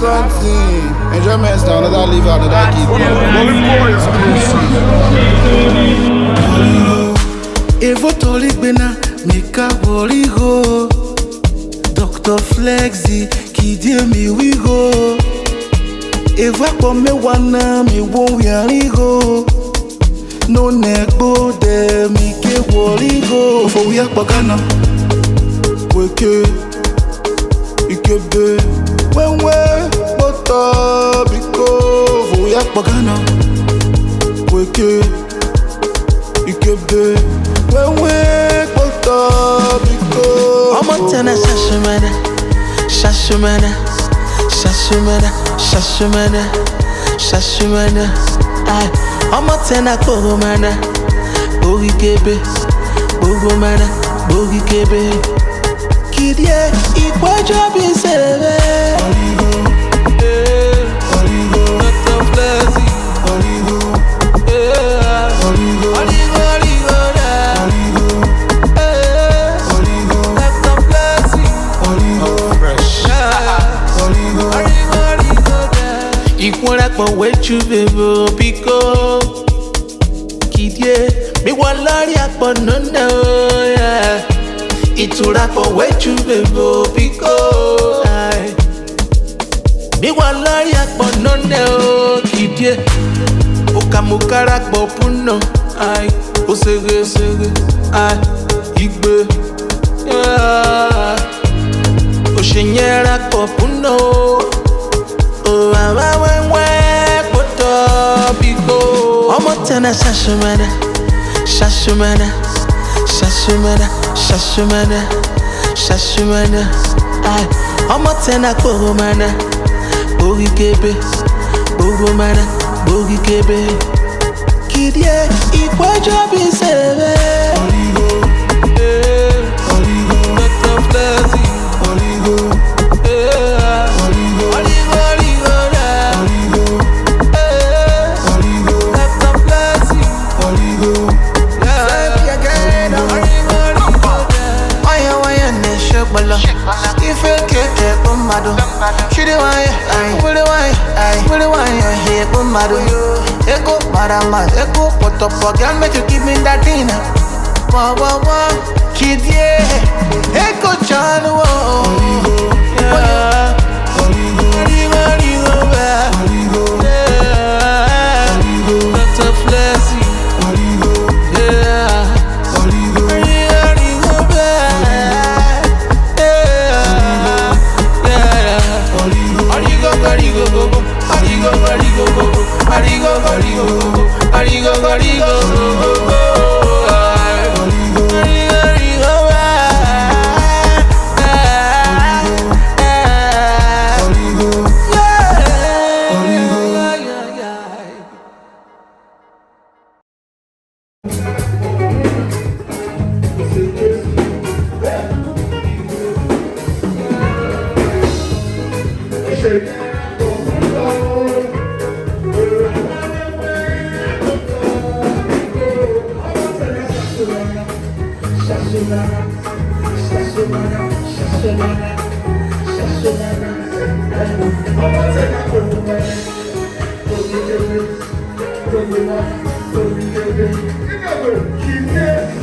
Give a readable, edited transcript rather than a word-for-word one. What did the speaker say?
something. Enjoyment down, another live out, another keep. Evo tolik bena, mika boligo. Dr. Flexi, qui dit mi wigo. Evo kwa me wana, mi won yarigo. No nekbo de, mi ke woligo. Ofo wiyak pagana, weke, ikebe. Wenwe, bota, biko. Ofo wiyak pagana, weke, ikebe. Wenwe, bota, biko. Tena shashumana, shashumana, shashumana, shashumana, shashumana. Ay, omo tena kogomana, bogi kebe, bogomana, bogi kebe. Kidye, ikwajo bisebe. Oligo, Oligo, Dr. Flexi, Oligo, Oligo, Oligo, Oligo, Oligo, Dr. Flexi, Oligo, Fresh. Oligo, Ikworapo wechu bebo biko. Kidye, mi walari akpo nona yeah. Iturapo wechu bebo biko. Ay. Mi walari akpo nona kidye. Okamukara akpo puno. Ay, osege sege. Ay, igbe. Yeah. Oshenyera akpo puno. Oh, Omo tena shashumana, shashumana, shashumana, shashumana, shashumana. Ay, omo tena kogomana, bogi kebe, bogomana, bogi kebe. Kidye, ikwajo bisebe. Oligo, Oligo, Dr. Flexi, Oligo, Oligo, Oligo, Oligo, Oligo, Dr. Flexi, Oligo, if you can't get mado, she the one, with the one, with the one you hear, mado. Ego, marama, ego, put up a girl, make you give me that dinner. Wow, wow, wow, kid, yeah, ego, John, Oligo, yeah, Oligo, Oligo, yeah, Oligo, Dr. Flexi, Oligo, yeah, Oligo, Keep it,